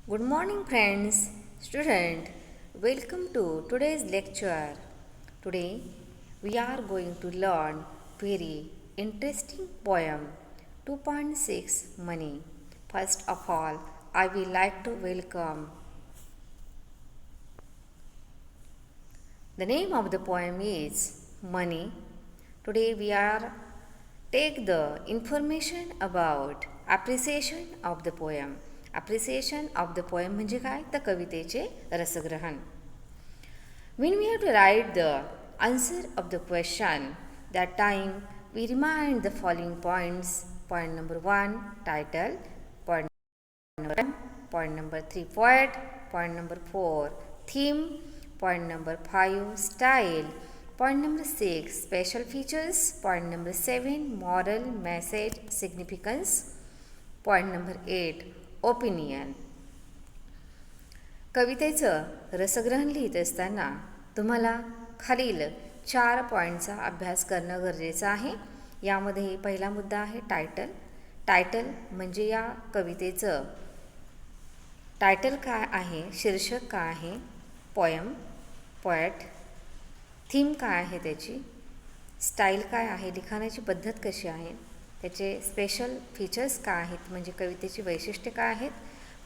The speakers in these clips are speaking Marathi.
Good morning, friends, student. Welcome to today's lecture. Today we are going to learn very interesting poem 2.6 Money. First of all, I will like to welcome. The name of the poem is Money. Today we are take the information about appreciation of the poem. Appreciation of the poem म्हणजे काय? तर कवितेचे रसग्रहण. When we have to write the answer of the question, that time we remind the following points. Point number 1, title. Point number 1, point number 3, poet. Point number 4, theme. Point number 5, style. Point number 6, special features. Point number 7, moral, message, significance. Point number 8, opinion. कवितेचं रसग्रहण लिहित असताना तुम्हाला खालील 4 पॉईंटचा अभ्यास करणं गरजेचं आहे. यामध्ये पहिला मुद्दा आहे टायटल. टायटल म्हणजे या कवितेचं टायटल काय आहे, शीर्षक काय आहे, पोएम, पोएट, थीम काय आहे त्याची, स्टाईल काय आहे, लिखाणाची पद्धत कशी आहे, त्याचे स्पेशल फीचर्स काय आहेत म्हणजे कवितेची वैशिष्ट्ये काय आहेत,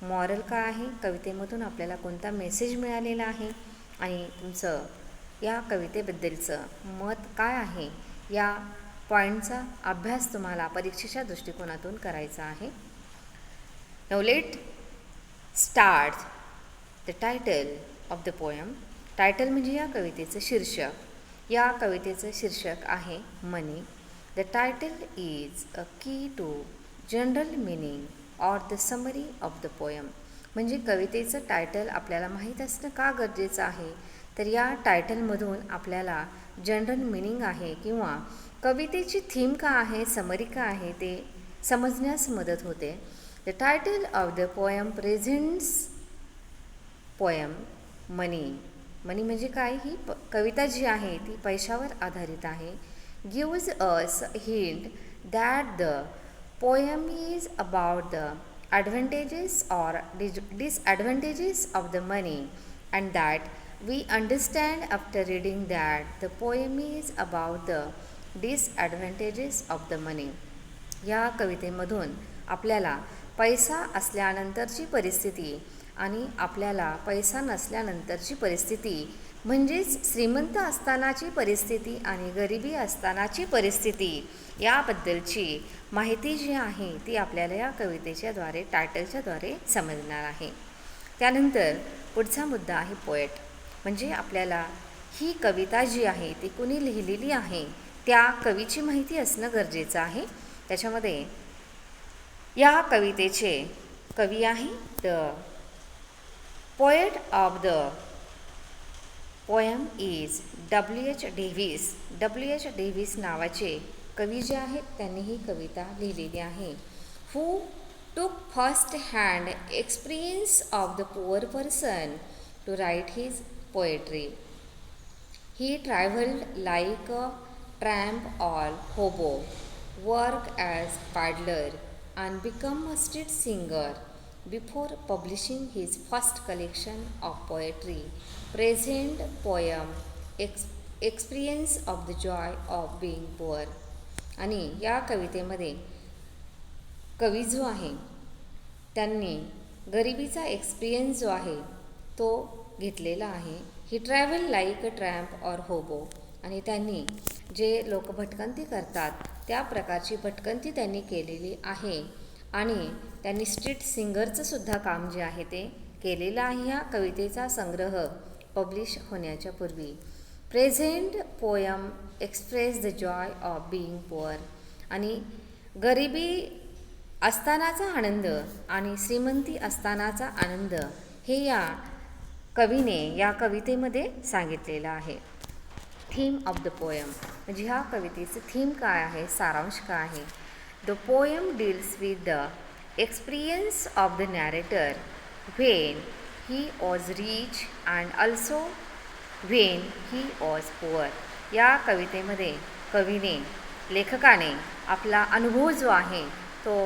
मॉरल काय आहे, कवितेमधून आपल्याला कोणता मेसेज मिळालेला आहे आणि तुमचं या कवितेबद्दलचं मत काय आहे, या पॉईंटचा अभ्यास तुम्हाला परीक्षेच्या दृष्टिकोनातून करायचा आहे. Now let start the title of the poem. Title म्हणजे या कवितेचं शीर्षक. या कवितेचं शीर्षक आहे money. The title is a key to general meaning or the summary of the poem. म्हणजे कवितेचं टायटल आपल्याला माहीत असणं का गरजेचं आहे, तर या टायटलमधून आपल्याला जनरल मीनिंग आहे किंवा कवितेची थीम का आहे, समरी का आहे ते समजण्यास मदत होते. The title of the poem presents poem money. Money म्हणजे काय? ही कविता जी आहे ती पैशावर आधारित आहे. Gives us hint that the poem is about the advantages or disadvantages of the money, and that we understand after reading that the poem is about the disadvantages of the money. या कवितेमधून आपल्याला पैसा असल्यानंतरची परिस्थिती आणि आपल्याला पैसा नसल्यानंतरची परिस्थिती म्हणजेच श्रीमंत असतानाची परिस्थिती आणि गरिबी असतानाची परिस्थिती याबद्दलची माहिती जी आहे ती आपल्याला या कवितेच्या द्वारे टायटलच्या द्वारे समजणार आहे. त्यानंतर पुढचा मुद्दा आहे पोएट. म्हणजे आपल्याला ही कविता जी आहे ती कुणी लिहिलेली आहे त्या कवीची माहिती असणं गरजेचं आहे. त्याच्यामध्ये या कवितेचे कवी आहे the poet of the poem is W.H. Davis. W.H. Davis नावाचे कवी जे आहेत त्यांनी ही कविता लिहिलेली आहे. Who took first hand experience of the poor person to write his poetry. He travelled like a tramp or hobo, work as peddler and become a street singer before publishing his first collection of poetry. Present poem experience of the joy of being poor. आणि या कवितेमध्ये कवी जो आहे त्यांनी गरिबीचा एक्सपिरियन्स जो आहे तो घेतलेला आहे. He travel like a tramp or hobo. आणि त्यांनी जे लोक भटकंती करतात त्या प्रकारची भटकंती त्यांनी केलेली आहे आणि त्यांनी स्ट्रीट सिंगरचं सुद्धा काम जे आहे ते केलेलं आहे. ह्या कवितेचा संग्रह पब्लिश होण्याच्या पूर्वी. Present poem express the Joy of being poor. आणि गरिबी असतानाचा आनंद आणि श्रीमंती असतानाचा आनंद हे या कवीने या कवितेमध्ये सांगितलेलं आहे. थीम ऑफ द पोएम म्हणजे ह्या कवितेचं थीम काय आहे, सारांश काय आहे. The poem deals with the experience of the narrator when he was rich and also when he was poor. या कवितेमध्ये कवीने लेखकाने आपला अनुभव जो आहे तो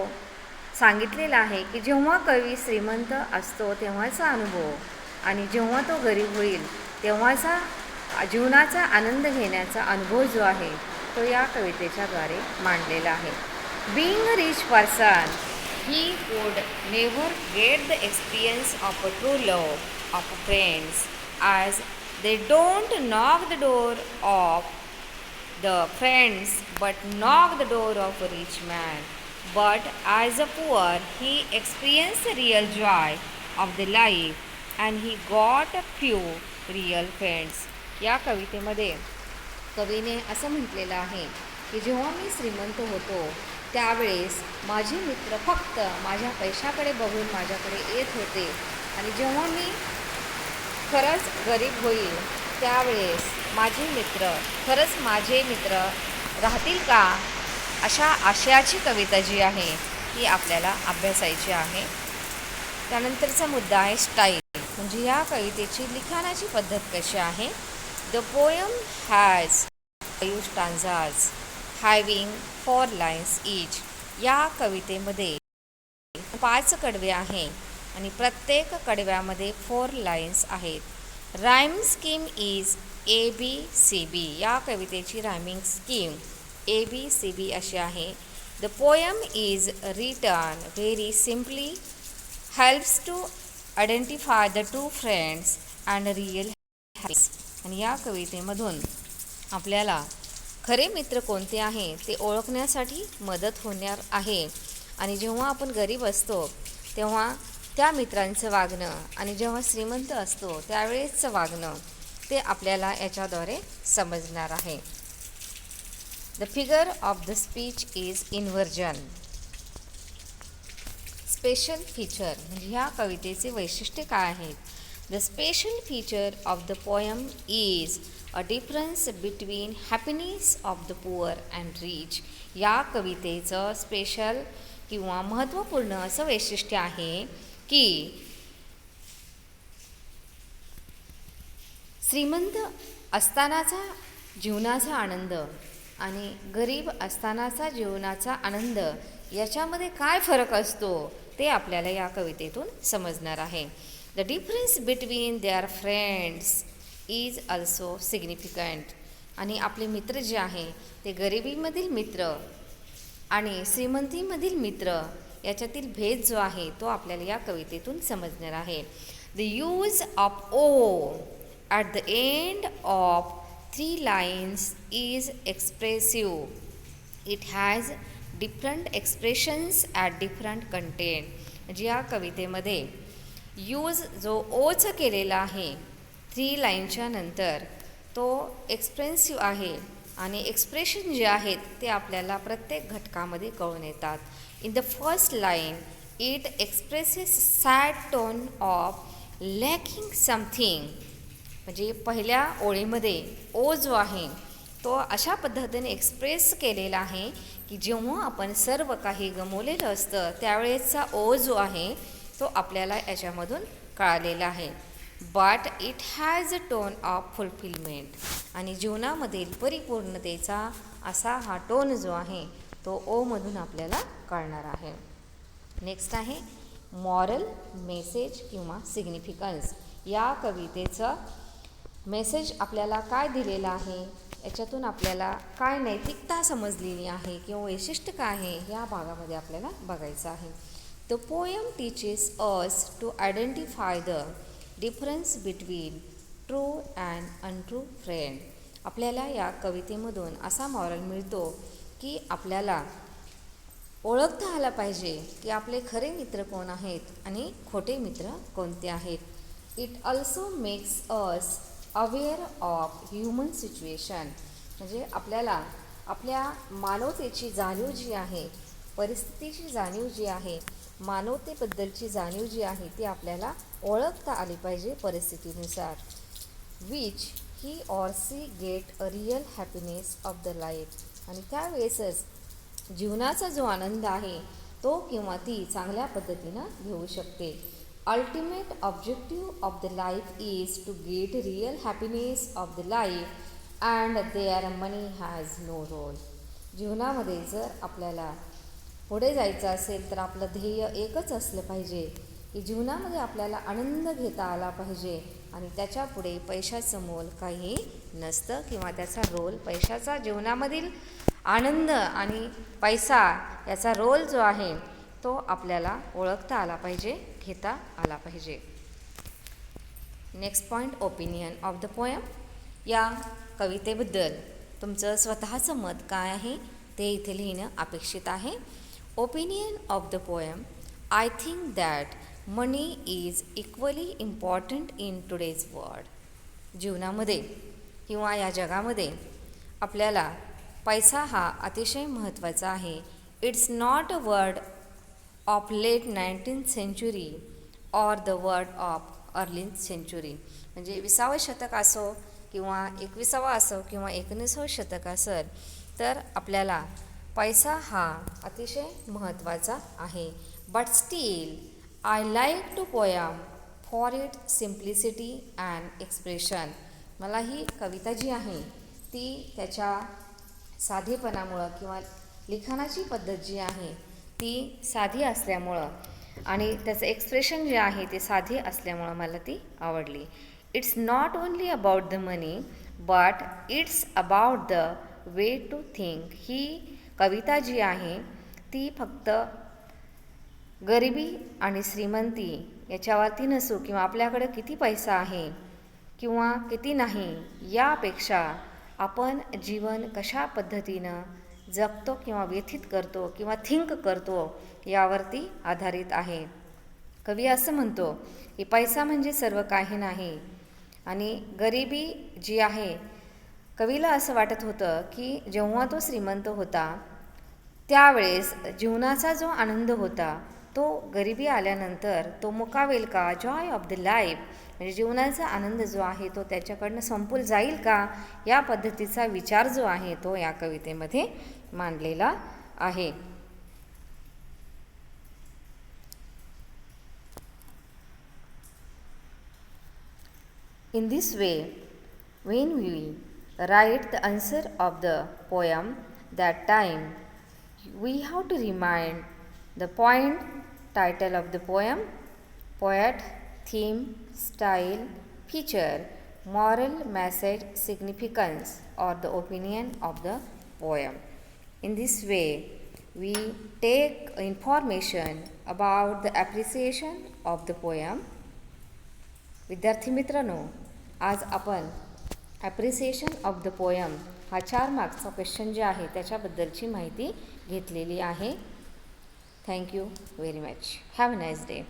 सांगितलेलं आहे की जेव्हा कवी श्रीमंत असतो तेव्हाचा अनुभव आणि जेव्हा तो गरीब होईल तेव्हाचा जीवनाचा आनंद घेण्याचा अनुभव जो आहे तो या कवितेच्याद्वारे मांडलेला आहे. Being a rich person he would never get the experience of a true love of friends, as they don't knock the door of the friends but knock the door of a rich man. But as a poor he experienced the real joy of the life and he got a few real friends. या कवितेमध्ये कवीने असं म्हटलेलं आहे की जेव्हा मी श्रीमंत होतो त्यावेळेस माझे मित्र फक्त माझ्या पैशाकडे बघून माझ्याकडे येत होते आणि जेव्हा मी खरंच गरीब होईल त्यावेळेस खरंच माझे मित्र राहतील का, अशा आशयाची कविता जी आहे ती आपल्याला अभ्यासायची आहे. त्यानंतरचा मुद्दा आहे स्टाईल, म्हणजे या कवितेची लिखाणाची पद्धत कशी आहे. The poem has 5 stanzas having 4 lines each. या कवितेमध्ये 5 कडवे आहे आणि प्रत्येक कडव्यामध्ये 4 लाईन्स आहेत. Rhyme scheme is ABCB. या कवितेची रायमिंग स्कीम ABCB अशी आहे. The poem is written very simply, helps to identify the two friends and real happiness. आणि या कवितेमधून आपल्याला खरे मित्र कोणते आहे ते ओळखण्यासाठी मदत होणार आहे. आणि जेव्हा आपण गरीब असतो तेव्हा त्या मित्रांचं वागणं आणि जेव्हा श्रीमंत असतो त्यावेळेसचं वागणं ते आपल्याला याच्याद्वारे समजणार आहे. The figure of the speech is inversion. Special feature म्हणजे ह्या कवितेचे वैशिष्ट्य काय आहेत. The special feature of the poem is a difference between happiness of the poor and rich. या कवितेचं स्पेशल किंवा महत्त्वपूर्ण असं वैशिष्ट्य आहे की श्रीमंत असतानाचा जीवनाचा आनंद आणि गरीब असतानाचा जीवनाचा आनंद याच्यामध्ये काय फरक असतो ते आपल्याला या कवितेतून समजणार आहे. The difference between their friends is also significant. आणि आपले मित्र जे आहे ते गरिबीमधील मित्र आणि श्रीमंतीमधील मित्र याच्यातील भेद जो आहे तो आपल्याला या कवितेतून समजणार आहे. The use of O at the end of 3 lines is expressive. It has different expressions at different content. म्हणजे या कवितेमध्ये यूज जो ओचा केलेला आहे 3 लाईनच्या नंतर तो एक्सप्रेसिव्ह आहे आणि एक्सप्रेशन जे आहेत ते आपल्याला प्रत्येक घटकामध्ये कळून येतात. In the first line it expresses sad tone of lacking something. म्हणजे पहिल्या ओळीमध्ये ओ जो आहे तो अशा पद्धतीने एक्सप्रेस केलेला आहे की जेव्हा आपण सर्व काही गमावलेलं असतं त्यावेळेसचा ओ जो आहे तो आपल्याला याच्यामधून कळालेला आहे. But it has a tone of fulfilment. आणि जीवनामधील परिपूर्णतेचा असा हा टोन जो आहे तो ओमधून आपल्याला कळणार आहे. नेक्स्ट आहे मॉरल मेसेज किंवा सिग्निफिकन्स. या कवितेचं मेसेज आपल्याला काय दिलेलं आहे, याच्यातून आपल्याला काय नैतिकता समजलेली आहे किंवा वैशिष्ट्य काय आहे या भागामध्ये आपल्याला बघायचं आहे. The poem teaches us to identify the difference between true and untrue friend. आपल्याला या कवितेमधून असा मॉरल मिळतो की आपल्याला ओळखता आलं पाहिजे की आपले खरे मित्र कोण आहेत आणि खोटे मित्र कोणते आहेत. It also makes us aware of human situation. म्हणजे आपल्याला आपल्या मानवतेची जाणीव जी आहे, परिस्थितीची जाणीव जी आहे, मानवतेबद्दलची जाणीव जी आहे ती आपल्याला ओळखता आली पाहिजे परिस्थितीनुसार. Which he or she get a real happiness of the life. आणि त्यावेळेसच जीवनाचा जो आनंद आहे तो किंवा ती चांगल्या पद्धतीनं घेऊ शकते. Ultimate objective of the life is to get real happiness of the life and their money has no role. जीवनामध्ये जर आपल्याला पुढे जायचं असेल तर आपलं ध्येय एकच असलं पाहिजे की जीवनामध्ये आपल्याला आनंद घेता आला पाहिजे आणि त्याच्या पुढे पैशाचं मोल काही नसतं किंवा त्याचा रोल पैशाचा जीवनामधील आनंद आणि पैसा याचा रोल जो आहे तो आपल्याला ओळखता आला पाहिजे, घेता आला पाहिजे. Next point, opinion of the poem. या कवितेबद्दल तुमचं स्वतःचं मत काय आहे ते इथे लिहिणं अपेक्षित आहे. Opinion of the poem. I think that money is equally important in today's world. जीवनामध्ये किंवा या जगामध्ये आपल्याला पैसा हा अतिशय महत्त्वाचा आहे. It's not a word of late 19th century or the word of early century. म्हणजे 20वे शतक असो किंवा 21वा असो किंवा 19वे शतक असेल तर आपल्याला पैसा हा अतिशय महत्त्वाचा आहे. But still I like to poem for it simplicity and expression. मला ही कविता जी आहे ती त्याच्या साधेपणामुळं किंवा लिखाणाची पद्धत जी आहे ती साधी असल्यामुळं आणि त्याचं एक्सप्रेशन जे आहे ते साधे असल्यामुळं मला ती आवडली. It's not only about the money but it's about the way to think. ही कविता जी आहे ती फक्त गरिबी आणि श्रीमंती याच्यावरती नसू किंवा आपल्याकडे किती पैसा आहे किंवा किती नाही यापेक्षा आपण जीवन कशा पद्धतीनं जगतो किंवा व्यथित करतो किंवा थिंक करतो यावरती आधारित आहे. कवी असं म्हणतो की पैसा म्हणजे सर्व काही नाही आणि गरिबी जी आहे, कवीला असं वाटत होतं की जेव्हा तो श्रीमंत होता त्यावेळेस जीवनाचा जो आनंद होता तो गरिबी आल्यानंतर तो मुकावेल का, जॉय ऑफ द लाईफ म्हणजे जीवनाचा आनंद जो आहे तो त्याच्याकडनं संपून जाईल का, या पद्धतीचा विचार जो आहे तो या कवितेमध्ये मांडलेला आहे. In this way, when we write the answer of the poem, that time we have to remind the point, title of the poem, poet, theme, style, feature, moral, message, significance, or the opinion of the poem. In this way, we take information about the appreciation of the poem. विद्यार्थी मित्रांनो, आज आपण ॲप्रिसिएशन ऑफ द पोयम हा 4 मार्क्सचा क्वेश्चन जे आहे त्याच्याबद्दलची माहिती घेतलेली आहे. Thank you very much. Have a nice day.